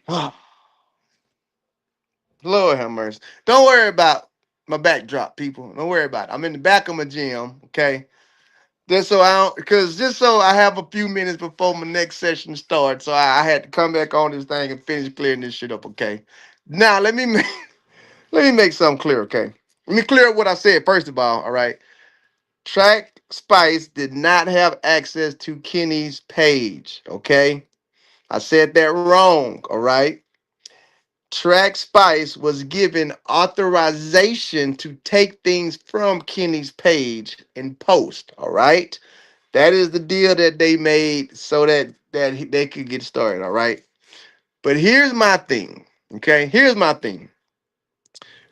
Lord have mercy. Don't worry about my backdrop, people. Don't worry about it. I'm in the back of my gym, okay? Just so I have a few minutes before my next session starts. So I had to come back on this thing and finish clearing this shit up, okay? Now let me make something clear, okay? Let me clear up what I said first of all right? Track Spice did not have access to Kenny's page, okay? I said that wrong, all right? Track Spice was given authorization to take things from Kenny's page and post, all right? That is the deal that they made so that they could get started, all right? But here's my thing, okay? Here's my thing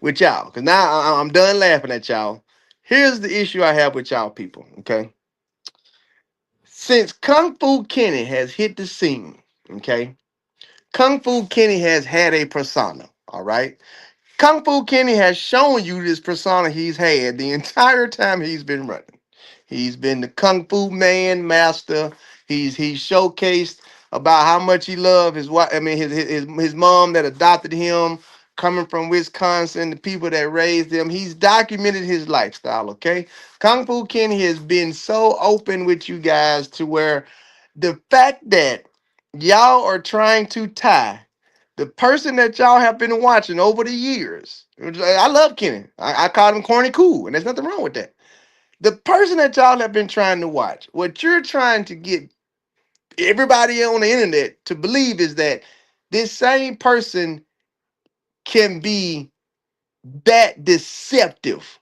with y'all, because now I'm done laughing at y'all. Here's the issue I have with y'all people, okay? Since Kung Fu Kenny has hit the scene, okay? Kung Fu Kenny has had a persona, all right? Kung Fu Kenny has shown you this persona he's had the entire time he's been running. He's been the Kung Fu man master. He's showcased about how much he loved his wife. I mean his mom that adopted him, coming from Wisconsin, the people that raised him. He's documented his lifestyle. Okay, Kung Fu Kenny has been so open with you guys to where the fact that y'all are trying to tie the person that y'all have been watching over the years. I love Kenny. I called him corny cool, and there's nothing wrong with that. The person that y'all have been trying to watch, what you're trying to get everybody on the internet to believe is that this same person can be that deceptive.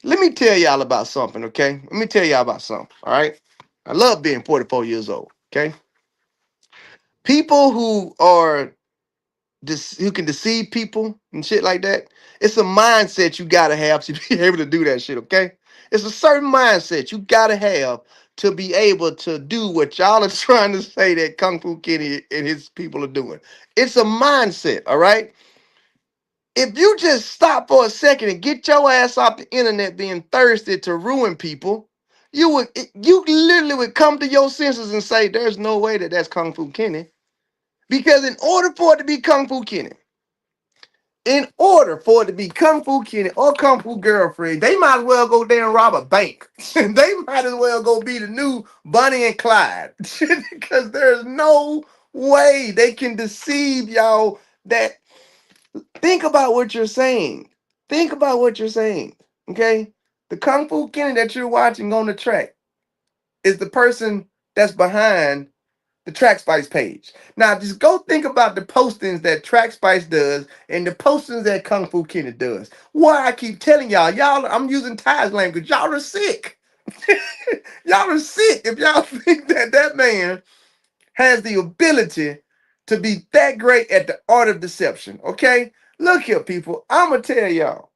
Let me tell y'all about something, okay? Let me tell y'all about something, all right? I love being 44 years old, okay? People who can deceive people and shit like that. It's a mindset you gotta have to be able to do that shit, okay? It's a certain mindset you gotta have to be able to do what y'all are trying to say that Kung Fu Kenny and his people are doing. It's a mindset, all right? If you just stop for a second and get your ass off the internet being thirsty to ruin people, you literally would come to your senses and say, "There's no way that that's Kung Fu Kenny." Because in order for it to be Kung Fu Kenny, in order for it to be Kung Fu Kenny or Kung Fu Girlfriend, they might as well go there and rob a bank. They might as well go be the new Bonnie and Clyde. Because there's no way they can deceive y'all that think about what you're saying. Think about what you're saying. Okay? The Kung Fu Kenny that you're watching on the track is the person that's behind the Track Spice page. Now, just go think about the postings that Track Spice does and the postings that Kung Fu Kenny does. Why I keep telling y'all, I'm using Ty's language. Y'all are sick. Y'all are sick if y'all think that that man has the ability to be that great at the art of deception. Okay, look here, people. I'm gonna tell y'all.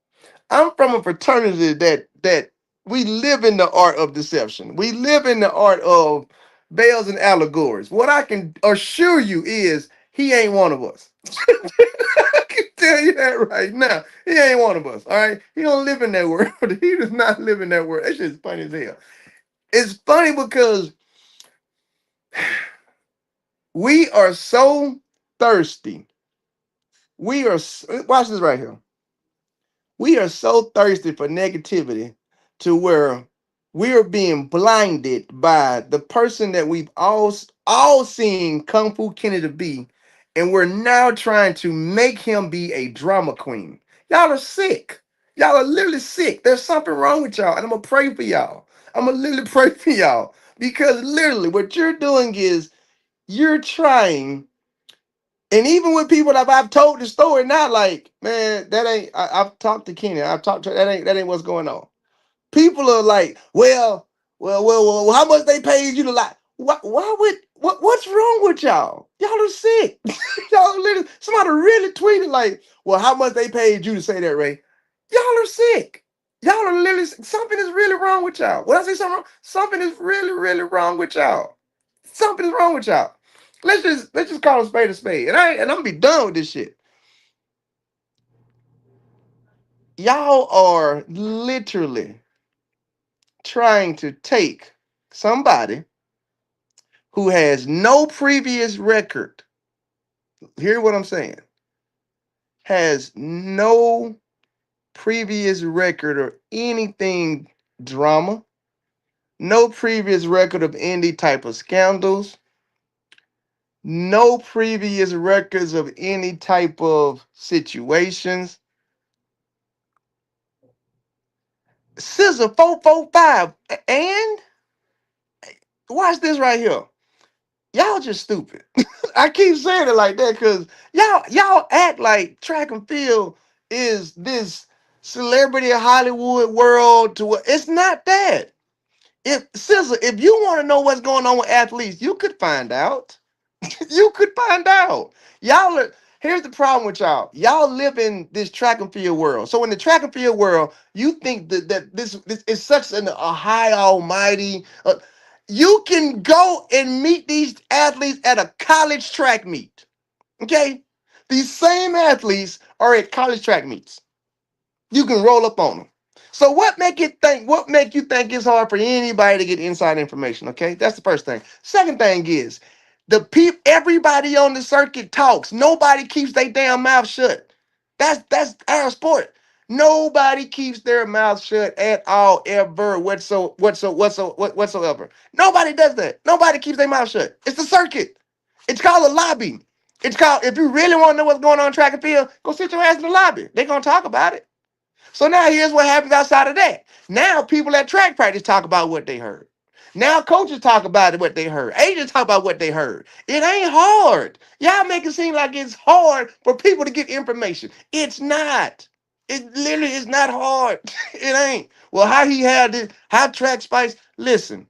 I'm from a fraternity that we live in the art of deception. We live in the art of veils and allegories. What I can assure you is he ain't one of us. I can tell you that right now. He ain't one of us. All right. He don't live in that world. He does not live in that world. That shit's funny as hell. It's funny because we are so thirsty. Watch this right here. We are so thirsty for negativity to where we are being blinded by the person that we've all seen Kung Fu Kenny to be, and we're now trying to make him be a drama queen. Y'all are sick. Y'all are literally sick. There's something wrong with y'all, and I'm gonna pray for y'all. I'm gonna literally pray for y'all because literally what you're doing is you're trying, and even with people that I've told the story, not like, man, that ain't. I've talked to Kenny. I've talked to that ain't what's going on. People are like, well, how much they paid you to lie? Why would what's wrong with y'all? Y'all are sick. Y'all literally somebody really tweeted like, well, how much they paid you to say that, Ray? Y'all are sick. Y'all are literally something is really wrong with y'all. When I say something wrong, something is really, really wrong with y'all. Something is wrong with y'all. Let's just call a spade a spade. And I'm gonna be done with this shit. Y'all are literally trying to take somebody who has no previous record Hear what I'm saying. Has no previous record or anything drama, no previous record of any type of scandals, no previous records of any type of situations. Scissor 445. And watch this right here. Y'all just stupid. I keep saying it like that because y'all act like track and field is this celebrity Hollywood world to what it's not that. If Scissor, if you want to know what's going on with athletes, you could find out. You could find out. Y'all are here's the problem with y'all. Y'all live in this track and field world. So in the track and field world, you think that this is such a high almighty. You can go and meet these athletes at a college track meet. Okay, these same athletes are at college track meets. You can roll up on them. So what make it think? What make you think it's hard for anybody to get inside information? Okay, that's the first thing. Second thing is everybody on the circuit talks. Nobody keeps their damn mouth shut. That's our sport. Nobody keeps their mouth shut at all, ever, whatsoever. Nobody does that. Nobody keeps their mouth shut. It's the circuit. It's called a lobby. It's called, if you really want to know what's going on in track and field, go sit your ass in the lobby. They're gonna talk about it. So now here's what happens outside of that. Now people at track practice talk about what they heard. Now coaches talk about what they heard. Agents talk about what they heard. It ain't hard. Y'all make it seem like it's hard for people to get information. It's not. It literally is not hard. It ain't. Well, how he had this, how track spice. Listen,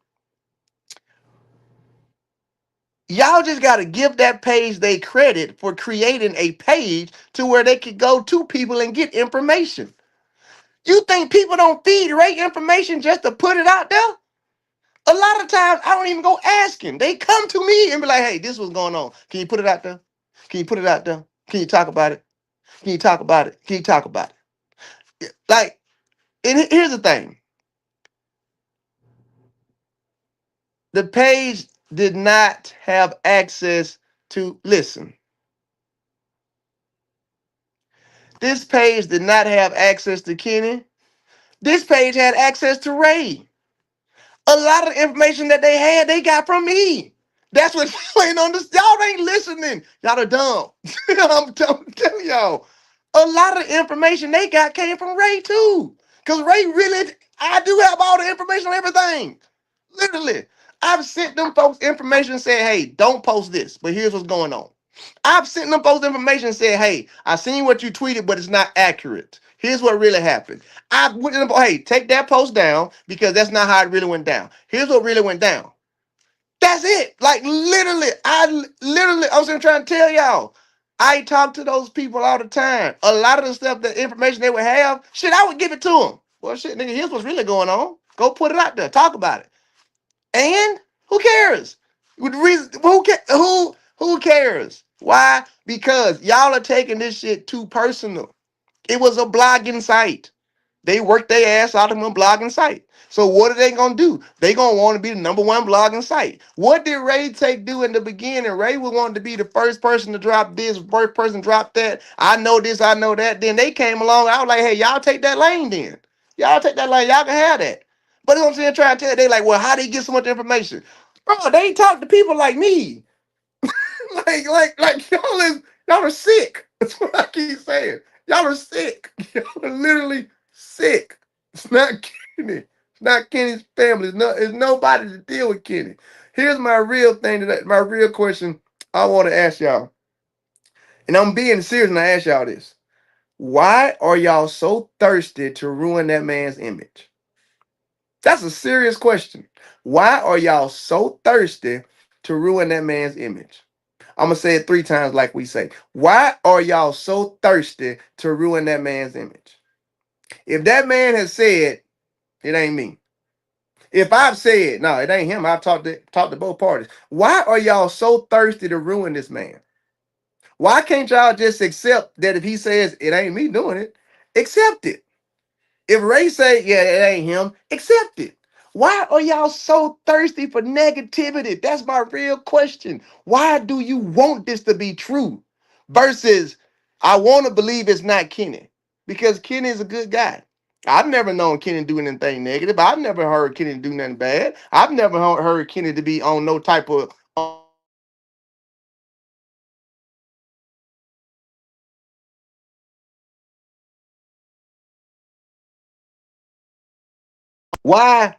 y'all just gotta give that page they credit for creating a page to where they could go to people and get information. You think people don't feed Ray information just to put it out there? A lot of times I don't even go asking. They come to me and be like, hey, this was going on. Can you put it out there? Can you put it out there? Can you talk about it? Can you talk about it? Can you talk about it? Like, and here's the thing. The page did not have access to listen. This page did not have access to Kenny. This page had access to Ray. A lot of the information that they had, they got from me. That's what y'all ain't understand. Y'all ain't listening. Y'all are dumb. I'm telling y'all. A lot of the information they got came from Ray too. Because Ray really, I do have all the information on everything. Literally. I've sent them folks information and said, hey, don't post this, but here's what's going on. I've sent them folks information and said, hey, I seen what you tweeted, but it's not accurate. Here's what really happened. I went to them, hey, take that post down because that's not how it really went down. Here's what really went down. That's it. Like I was gonna try to tell y'all. I talk to those people all the time. A lot of the stuff, the information they would have, shit, I would give it to them. Well, shit, nigga, here's what's really going on. Go put it out there. Talk about it. And who cares? With the reason, who cares? Why? Because y'all are taking this shit too personal. It was a blogging site. They work their ass out of a blogging site. So what are they gonna do? They gonna want to be the number one blogging site. What did Ray Take do in the beginning? Ray would want to be the first person to drop this, first person to drop that. I know this, I know that. Then they came along. I was like, hey, y'all take that lane then. Y'all take that lane. Y'all can have that. But you know what I'm saying? Trying to tell you, they like, well, how do you get so much information? Bro, they talk to people like me. like y'all are sick. That's what I keep saying. Y'all are sick. Y'all are literally sick. It's not Kenny. It's not Kenny's family. It's nobody to deal with Kenny. Here's my real thing my real question I want to ask y'all. And I'm being serious when I ask y'all this. Why are y'all so thirsty to ruin that man's image? That's a serious question. Why are y'all so thirsty to ruin that man's image? I'm gonna say it 3 times like we say. Why are y'all so thirsty to ruin that man's image? If that man has said, it ain't me. If I've said, no, it ain't him. I've talked to both parties. Why are y'all so thirsty to ruin this man? Why can't y'all just accept that if he says it ain't me doing it, accept it? If Ray say, yeah, it ain't him, accept it. Why are y'all so thirsty for negativity? That's my real question. Why do you want this to be true? versus I want to believe it's not Kenny because Kenny is a good guy. I've never known Kenny do anything negative. I've never heard Kenny do nothing bad. I've never heard Kenny to be on no type of why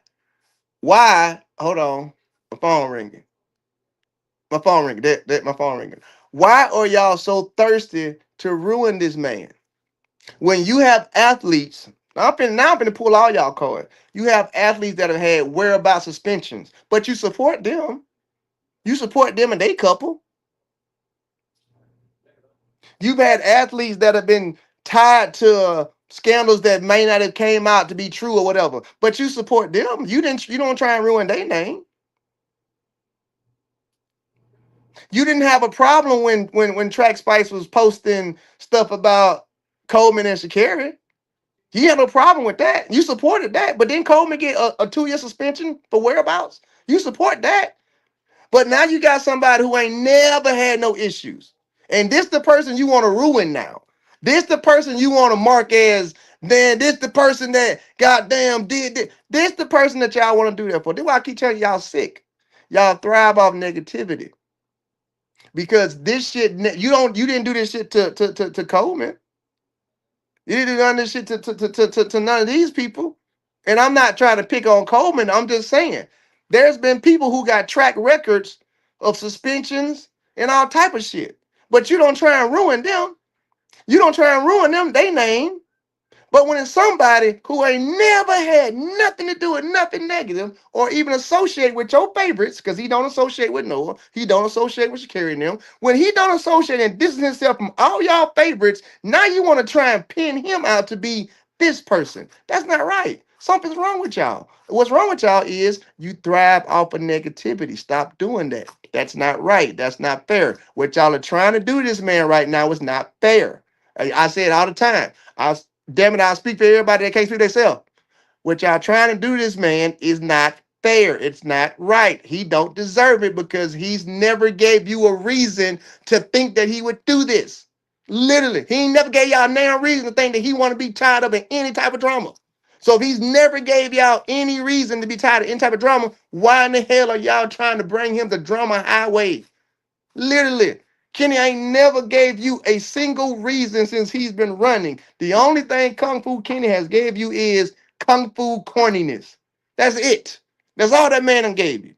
hold on, my phone ringing. My phone ringing. That my phone ringing. Why are y'all so thirsty to ruin this man? When you have athletes, now I'm finna pull all y'all cards. You have athletes that have had whereabouts suspensions, but you support them. You support them and they couple. You've had athletes that have been tied to scandals that may not have came out to be true or whatever, but you support them. You didn't. You don't try and ruin their name. You didn't have a problem when Track Spice was posting stuff about Coleman and Shakira. You had no problem with that. You supported that, but then Coleman get a 2-year suspension for whereabouts. You support that, but now you got somebody who ain't never had no issues, and this the person you want to ruin now. This the person you want to mark as then. This the person that goddamn did this. This the person that y'all want to do that for. This why I keep telling y'all sick. Y'all thrive off negativity because this shit you didn't do this shit to Coleman. You didn't do none of this shit to none of these people. And I'm not trying to pick on Coleman. I'm just saying there's been people who got track records of suspensions and all type of shit. But you don't try and ruin them. You don't try and ruin them, they name. But when it's somebody who ain't never had nothing to do with nothing negative or even associate with your favorites, because he don't associate with Noah, he don't associate with Shakira and them. When he don't associate and distance himself from all y'all favorites, now you want to try and pin him out to be this person. That's not right. Something's wrong with y'all. What's wrong with y'all is you thrive off of negativity. Stop doing that. That's not right. That's not fair. What y'all are trying to do to this man right now is not fair. I say it all the time. Damn it, I'll speak for everybody that can't speak themselves. What y'all trying to do to this man is not fair. It's not right. He don't deserve it because he's never gave you a reason to think that he would do this. Literally, he ain't never gave y'all no reason to think that he want to be tied up in any type of drama. So if he's never gave y'all any reason to be tied to any type of drama, why in the hell are y'all trying to bring him the drama highway? Literally, Kenny ain't never gave you a single reason since he's been running. The only thing Kung Fu Kenny has gave you is Kung Fu corniness. That's it. That's all that man done gave you.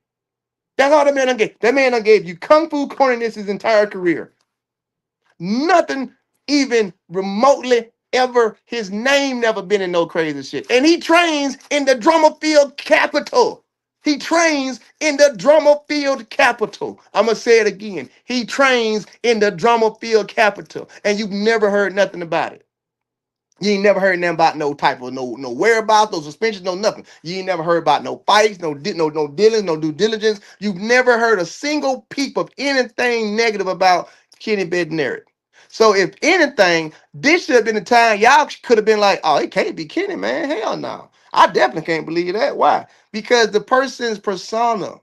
That's all that man done gave. That man done gave you Kung Fu corniness his entire career. Nothing even remotely ever. His name never been in no crazy shit. And he trains in the drama field capital. He trains in the drama field capital. I'm going to say it again. He trains in the drama field capital. And you've never heard nothing about it. You ain't never heard nothing about no type of no whereabouts, no suspensions, no nothing. You ain't never heard about no fights, no dealings, no due diligence. You've never heard a single peep of anything negative about Kenny Bednarik. So if anything, this should have been the time y'all could have been like, oh, it can't be Kenny, man. Hell no. I definitely can't believe that. Why? Because the person's persona,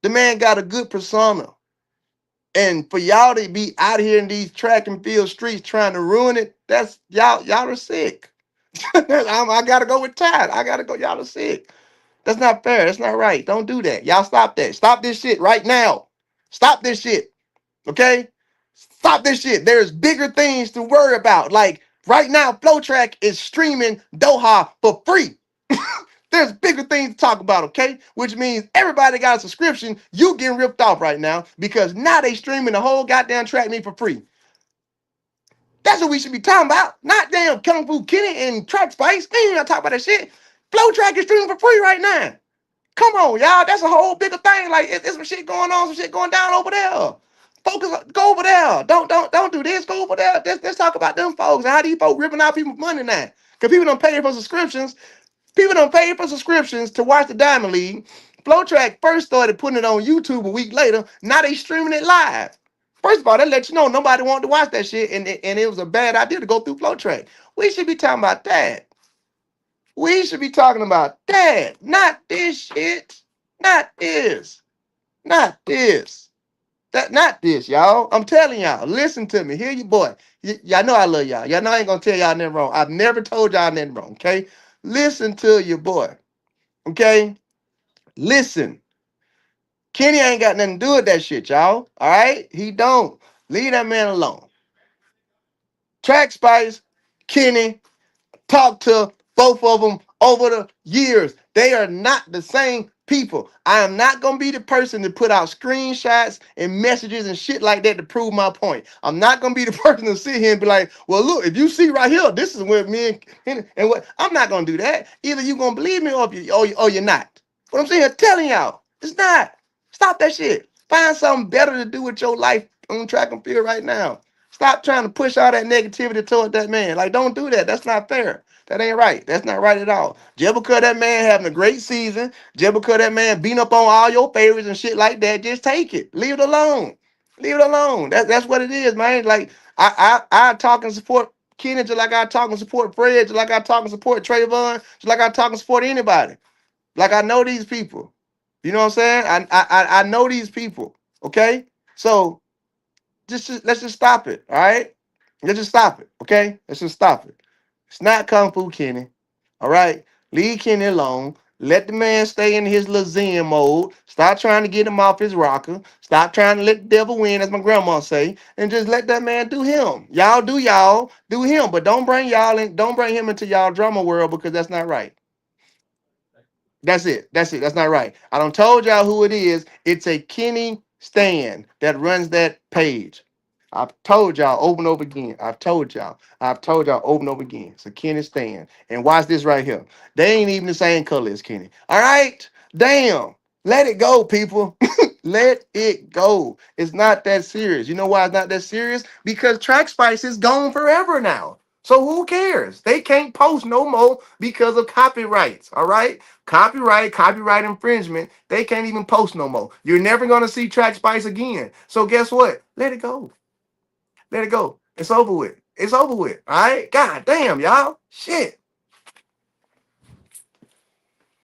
the man got a good persona. And for y'all to be out here in these track and field streets trying to ruin it, that's y'all are sick. I gotta go with Todd. I gotta go. Y'all are sick. That's not fair. That's not right. Don't do that. Y'all stop that. Stop this shit right now. Stop this shit. Okay? Stop this shit. There's bigger things to worry about. Like right now, FlowTrack is streaming Doha for free. There's bigger things to talk about, okay? Which means everybody got a subscription. You getting ripped off right now because now they streaming the whole goddamn track meet for free. That's what we should be talking about. Not damn Kung Fu Kenny and Track Spice. We ain't gonna talk about that shit. FlowTrack is streaming for free right now. Come on, y'all. That's a whole bigger thing. Like it's some shit going on, some shit going down over there. Focus, go over there. Don't do this. Go over there. Let's talk about them folks. How these folks ripping out people's money now? Because people don't pay for subscriptions. People don't pay for subscriptions to watch the Diamond League. FlowTrack first started putting it on YouTube a week later. Now they streaming it live. First of all, that let you know nobody wanted to watch that shit, and it was a bad idea to go through FlowTrack. We should be talking about that. We should be talking about that, not this shit. Not this. Not this. That not this, y'all. I'm telling y'all. Listen to me. Hear you, boy. Y'all know I love y'all. Y'all know I ain't gonna tell y'all nothing wrong. I've never told y'all nothing wrong. Okay. Listen to your boy. Okay. Listen. Kenny ain't got nothing to do with that shit, y'all. All right. He don't. Leave that man alone. Track Spice, Kenny, talked to both of them over the years. They are not the same people. I am not going to be the person to put out screenshots and messages and shit like that to prove my point. I'm not going to be the person to sit here and be like, well, look, if you see right here, this is where me and what. I'm not going to do that. Either you're going to believe me or you're not. What I'm saying, telling y'all, it's not. Stop that shit. Find something better to do with your life on track and field right now. Stop trying to push all that negativity toward that man. Like, don't do that. That's not fair. That ain't right. That's not right at all. Just because that man having a great season, just because that man beating up on all your favorites and shit like that, just take it. Leave it alone. Leave it alone. That's what it is, man. Like, I talk and support Kenny just like I talk and support Fred, just like I talk and support Trayvon, just like I talk and support anybody. Like, I know these people. You know what I'm saying? I know these people. Okay? So let's just stop it. All right? Let's just stop it. Okay? Let's just stop it. It's not Kung Fu Kenny. All right? Leave Kenny alone. Let the man stay in his little zen mode. Stop trying to get him off his rocker. Stop trying to let the devil win, as my grandma say, and just let that man do him. Y'all do y'all, do him, but don't bring y'all in. Don't bring him into y'all drama world because that's not right. That's it. That's it. That's not right. I don't told y'all who it is. It's a Kenny Stan that runs that page. I've told y'all over and over again. I've told y'all. I've told y'all over and over again. It's a Kenny Stan. And watch this right here. They ain't even the same color as Kenny. All right? Damn. Let it go, people. Let it go. It's not that serious. You know why it's not that serious? Because Track Spice is gone forever now. So who cares? They can't post no more because of copyrights. All right? Copyright infringement. They can't even post no more. You're never gonna see Track Spice again. So guess what? Let it go. Let it go. It's over with. It's over with. All right. God damn, y'all. Shit.